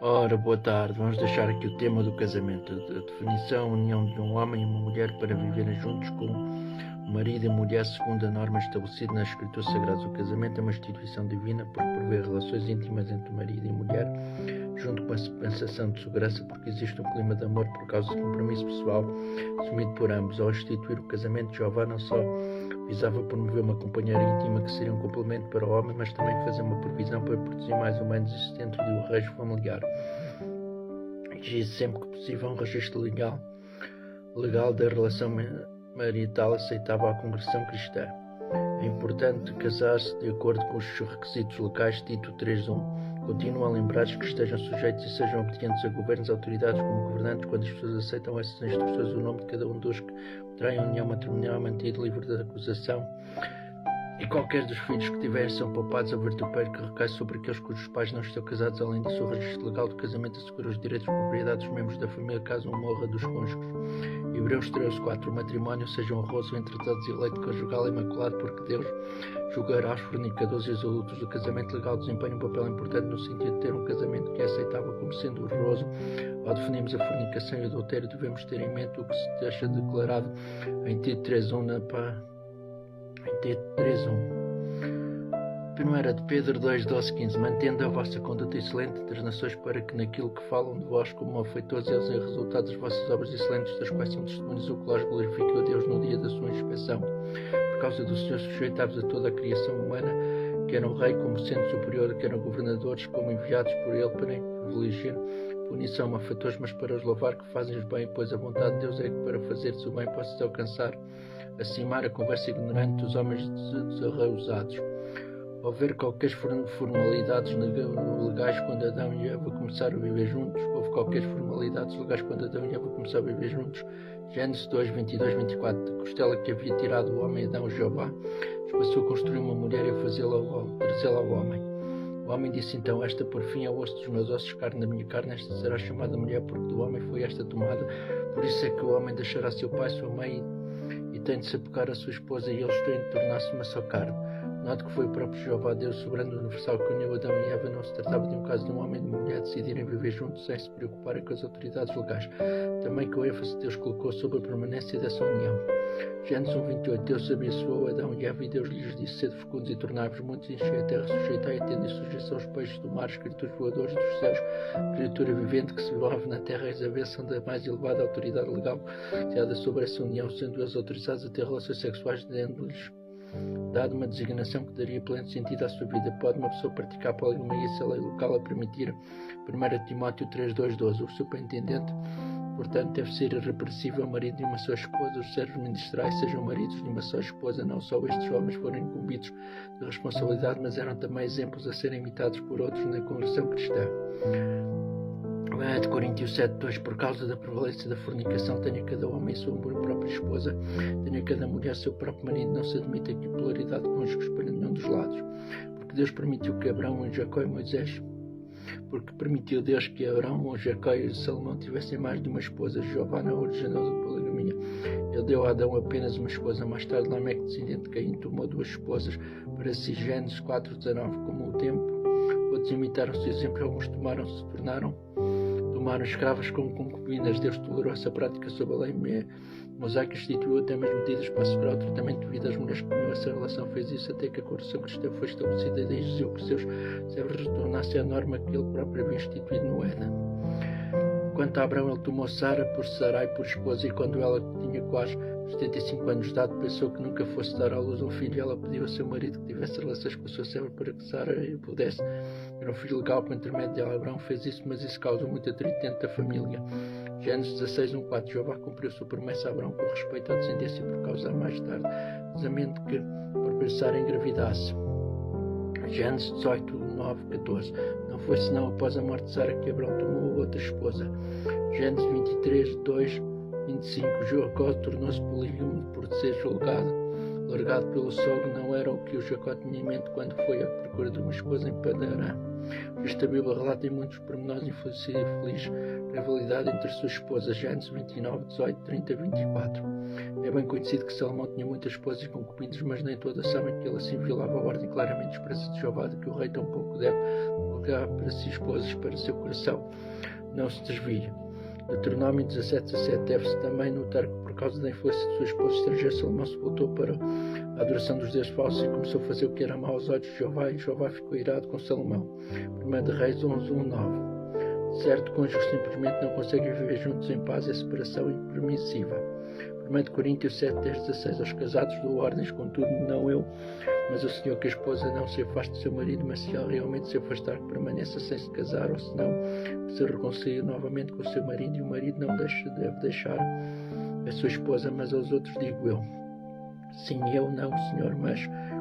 Ora, boa tarde. Vamos deixar aqui o tema do casamento. A definição, a união de um homem e uma mulher para viverem juntos com o marido e mulher segundo a norma estabelecida nas Escrituras Sagradas. O casamento é uma instituição divina por prover relações íntimas entre o marido e a mulher, junto com a sensação de segurança, porque existe um clima de amor por causa do compromisso pessoal assumido por ambos. Ao instituir o casamento, Jeová não só visava promover uma companheira íntima que seria um complemento para o homem, mas também fazer uma provisão para produzir mais ou menos isso dentro do arranjo familiar. Exige sempre que possível um registro legal da relação marital aceitável à congregação cristã. É importante casar-se de acordo com os requisitos legais, Tito 3:1. Continuam a lembrar que estejam sujeitos e sejam obedientes a governos, autoridades como governantes, quando as pessoas aceitam essas instruções, o nome de cada um dos que traem a união matrimonial mantido livre de acusação, e qualquer dos filhos que tiverem são poupados a vitupério que recai sobre aqueles cujos pais não estão casados. Além disso, o registro legal do casamento assegura os direitos de propriedade dos membros da família caso um morra dos cônjuges. Hebreus 13:4. O matrimónio seja honroso entre todos e eleito conjugal imaculado, porque Deus julgará os fornicadores e os adultos. O casamento legal desempenha um papel importante no sentido de ter um casamento que é aceitável como sendo honroso. Ao definirmos a fornicação e o adultério, devemos ter em mente o que se deixa declarado em Tito 3:1 1 de Pedro 2:12-15. Mantendo a vossa conduta excelente entre as nações, para que naquilo que falam de vós como malfeitores, eles em resultado das vossas obras excelentes, das quais são testemunhos, o que vós glorifique a Deus no dia da sua inspeção. Por causa do Senhor, sujeitáveis a toda a criação humana, quer um rei como sendo superior, quer governadores como enviados por ele para privilegiar punição malfeitores, mas para os louvar que fazem os bem, pois a vontade de Deus é que para fazeres o bem possas alcançar, acimar a conversa ignorante dos homens desarraizados. Houver qualquer formalidades legais quando Adão e Eva começaram a viver juntos. Houve qualquer formalidades legais quando Adão e Eva começaram a viver juntos. Gênesis 2:22-24. Da costela que havia tirado o homem Adão, Jeová passou a construir uma mulher e a trazê-la ao homem. O homem disse então: esta por fim é o osso dos meus ossos, carne da minha carne, esta será chamada mulher, porque do homem foi esta tomada. Por isso é que o homem deixará seu pai, sua mãe, e tem de se apegar a sua esposa, e eles têm de tornar-se uma só carne. Note que foi o próprio Jeová Deus soberano universal que uniu Adão e Eva. Não se tratava de um caso de um homem e de uma mulher decidirem viver juntos sem se preocuparem com as autoridades legais. Também que o ênfase Deus colocou sobre a permanência dessa união. Gênesis 1:28. Deus abençoou Adão e Eva e Deus lhes disse: sede fecundos e tornai-vos muitos, enchei a terra, sujeitai e tende sujeição aos peixes do mar, criaturas voadores dos céus, criatura vivente que se move na terra. Eis a bênção da mais elevada autoridade legal criada sobre essa união, sendo eles autorizados a ter relações sexuais, dando-lhes dado uma designação que daria pleno sentido à sua vida. Pode uma pessoa praticar poligamia se a lei local a permitir? 1 Timóteo 3:2-12. O superintendente, portanto, deve ser irrepressível, marido de uma só esposa. Os servos ministrais sejam maridos de uma só esposa. Não só estes homens foram incumbidos de responsabilidade, mas eram também exemplos a serem imitados por outros na congregação cristã. 1 Coríntios 7:2. Por causa da prevalência da fornicação, tenha cada homem sua própria esposa, tenha cada mulher seu próprio marido. Não se admite aqui polaridade de cônjuges para nenhum dos lados. Porque Deus permitiu que Abraão, Jacó e Moisés, porque permitiu Deus que Abraão, Jacó e Salomão tivessem mais de uma esposa. Jeová não originou da poligamia. Ele deu a Adão apenas uma esposa. Mais tarde, Lameque, descendente de Caim, tomou duas esposas para si. Gênesis 4:19. Como o tempo, outros imitaram seu exemplo, alguns tomaram escravas como concubinas. Deus tolerou essa prática sob a lei mosaica, instituiu até mesmo medidas para assegurar o tratamento devido às mulheres que tinham essa relação. Fez isso até que a congregação cristã foi estabelecida e exigiu que seus servos retornassem à norma que ele próprio havia instituído no Éden. Quanto a Abraão, ele tomou Sara por Sarai por esposa, e quando ela tinha quase 75 anos de idade, pensou que nunca fosse dar à luz um filho, e ela pediu a seu marido que tivesse relações com a sua serva para que Sara pudesse ter um filho legal por intermédio dela. Abraão fez isso, mas isso causou muito atrito dentro da família. Gênesis 16:1-4. Jeová cumpriu sua promessa a Abraão com respeito à descendência por causa mais tarde casamento que por pensar engravidasse. Gênesis 18:9-14. Não foi senão após a morte de Sara que Abraão tomou outra esposa. Gênesis 23:2-25. Jacó tornou-se polígamo por ser largado pelo sogro. Não era o que o Jacó tinha em mente quando foi à procura de uma esposa em Padarã. Esta Bíblia relata em muitos pormenores infeliz rivalidade entre suas esposas. Gênesis 29, 18, 30 24. É bem conhecido que Salomão tinha muitas esposas e concubinas, mas nem todas sabem que ele assim violava a ordem claramente expressa de Jeová, de que o rei tampouco deve colocar para si esposas para seu coração não se desvie. Deuteronômio 17:17. Deve-se também notar que, por causa da influência de sua esposa estrangeira, Salomão se voltou para a adoração dos deuses falsos e começou a fazer o que era mau aos olhos de Jeová, e Jeová ficou irado com Salomão. 1 Reis 11:1-9. Certo cônjuge simplesmente não consegue viver juntos em paz, é separação impermissiva. 1 Coríntios 7:10-16. Aos casados dou ordens, contudo, não eu, mas o Senhor, que a esposa não se afaste do seu marido, mas se ela realmente se afastar, que permaneça sem se casar, ou se não, que se reconcilie novamente com o seu marido, e o marido não deve deixar a sua esposa, mas aos outros digo eu. Sim, eu não, Senhor, mas,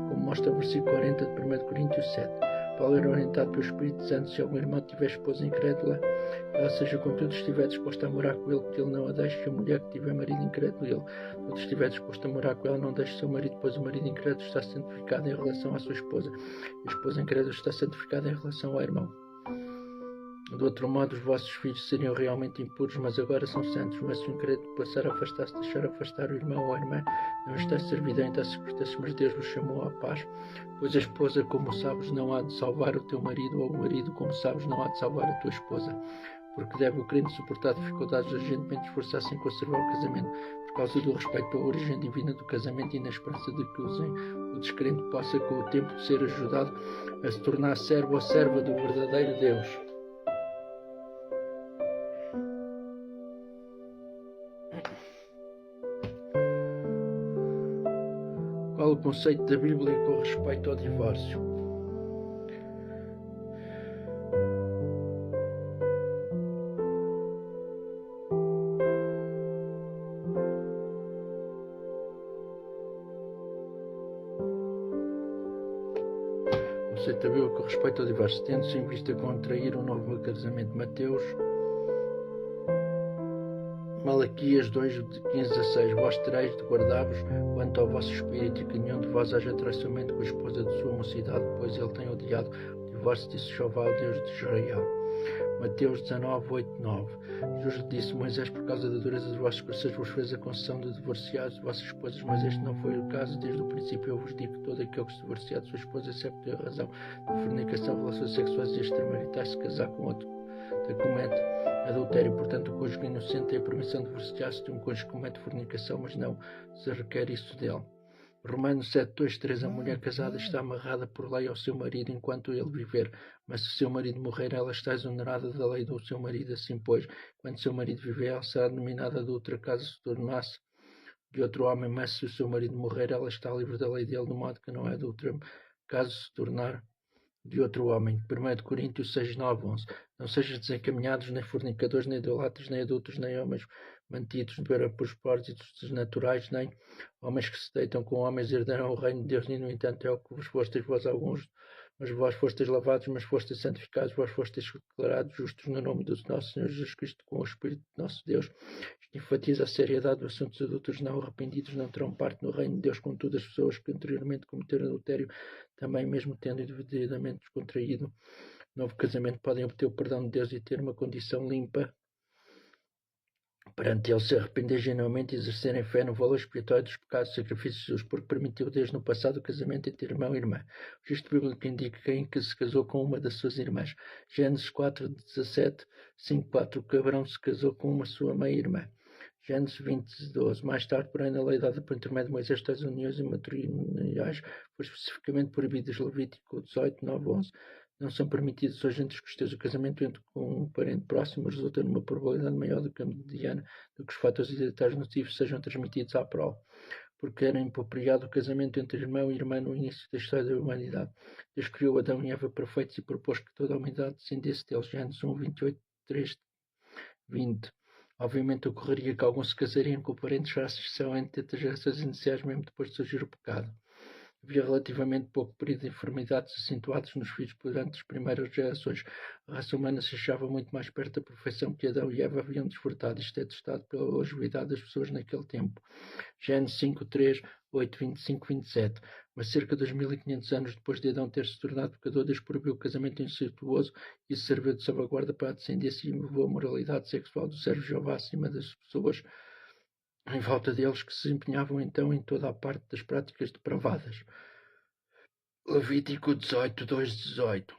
como mostra o versículo 40 de 1 Coríntios 7, Paulo era orientado pelo Espírito Santo: se algum irmão tiver esposa incrédula, ela seja contudo estiver disposta a morar com ele, que ele não a deixe. Se a mulher que tiver marido incrédulo, ele não estiver disposto a morar com ela, não deixe seu marido, pois o marido incrédulo está santificado em relação à sua esposa, e a esposa incrédula está santificada em relação ao irmão. Do outro modo, os vossos filhos seriam realmente impuros, mas agora são santos. Mas se o incrédulo passar a afastar-se, deixar afastar o irmão ou a irmã, não está servidão, então se cortasse, mas Deus vos chamou à paz. Pois a esposa, como sabes, não há de salvar o teu marido, ou o marido, como sabes, não há de salvar a tua esposa. Porque deve o crente suportar dificuldades urgentemente, esforçar-se em conservar o casamento, por causa do respeito pela origem divina do casamento e na esperança de que o descrente possa, com o tempo, ser ajudado a se tornar servo ou serva do verdadeiro Deus. Qual o conceito da Bíblia com respeito ao divórcio? O conceito da Bíblia com respeito ao divórcio, tendo-se em vista contrair um novo casamento. Mateus, Malaquias 2, de 15-16. Vós tereis de guardar-vos quanto ao vosso espírito, e que nenhum de vós haja traiçoamento com a esposa de sua mocidade, pois ele tem odiado o divórcio, disse Jeová, o Deus de Israel. Mateus 19, 8-9. Jesus disse: Moisés, por causa da dureza dos vossos corações, vos fez a concessão de divorciar de vossas esposas, mas este não foi o caso. Desde o princípio eu vos digo que todo aquele que se divorciar de sua esposa, excepto ter razão de fornicação, relações sexuais e extramaritais, se casar com outro, comete adultério. Portanto, o cônjuge inocente tem a permissão de divorciar-se de um cônjuge que comete fornicação, mas não se requer isso dele. Romanos 7, 2, 3. A mulher casada está amarrada por lei ao seu marido enquanto ele viver, mas se seu marido morrer, ela está exonerada da lei do seu marido. Assim, pois, quando seu marido viver, ela será denominada adúltera, caso se tornasse de outro homem, mas se o seu marido morrer, ela está livre da lei dele, de modo que não é adúltera, caso se tornar de outro homem. 1 Coríntios 6, 9, 11. Não sejam desencaminhados, nem fornicadores, nem idolatras, nem adultos, nem homens mantidos por propósitos desnaturais, nem homens que se deitam com homens, herdarão o reino de Deus. E, no entanto, é o que vos fostes vós alguns, mas vós fostes lavados, mas fostes santificados, vós fostes declarados justos no nome do nosso Senhor Jesus Cristo, com o Espírito de nosso Deus. Isto enfatiza a seriedade do assunto. Os adultos não arrependidos não terão parte no reino de Deus. Contudo, as pessoas que anteriormente cometeram adultério, também mesmo tendo devidamente contraído novo casamento, podem obter o perdão de Deus e ter uma condição limpa perante ele, se arrepender genuinamente e exercerem fé no valor expiatório dos pecados e sacrifícios de Jesus, porque permitiu Deus no passado o casamento entre irmão e irmã. O registro bíblico indica quem que se casou com uma das suas irmãs. Gênesis 4, 17, 5, 4. O Abrão se casou com uma sua meia-irmã. Gênesis 20, 12. Mais tarde, porém, na lei dada por intermédio de Moisés, tais uniões e matrimoniais foram especificamente proibidas. Levítico 18, 9, 11. Não são permitidos hoje entre os cristãos. O casamento entre com um parente próximo resulta numa probabilidade maior do que a mediana do que os fatores hereditários nocivos sejam transmitidos à prole, porque era inapropriado o casamento entre irmão e irmã no início da história da humanidade. Deus criou Adão e Eva perfeitos e propôs que toda a humanidade descendesse deles. Gênesis 1, 28, 3, 20. Obviamente ocorreria que alguns se casariam com parentes, raças, são entre as gerações iniciais, mesmo depois de surgir o pecado. Havia relativamente pouco período de enfermidades acentuadas nos filhos durante as primeiras gerações. A raça humana se achava muito mais perto da perfeição que Adão e Eva haviam desfrutado. Isto é testado pela longevidade das pessoas naquele tempo. Gênesis 5, 3, 8, 25, 27. Mas cerca de 2500 anos depois de Adão ter se tornado pecador, Deus proibiu o casamento incestuoso. Isso serviu de salvaguarda para a descendência e moveu a moralidade sexual do servo Jeová acima das pessoas em volta deles, que se empenhavam então em toda a parte das práticas depravadas. Levítico 18, 2, 18.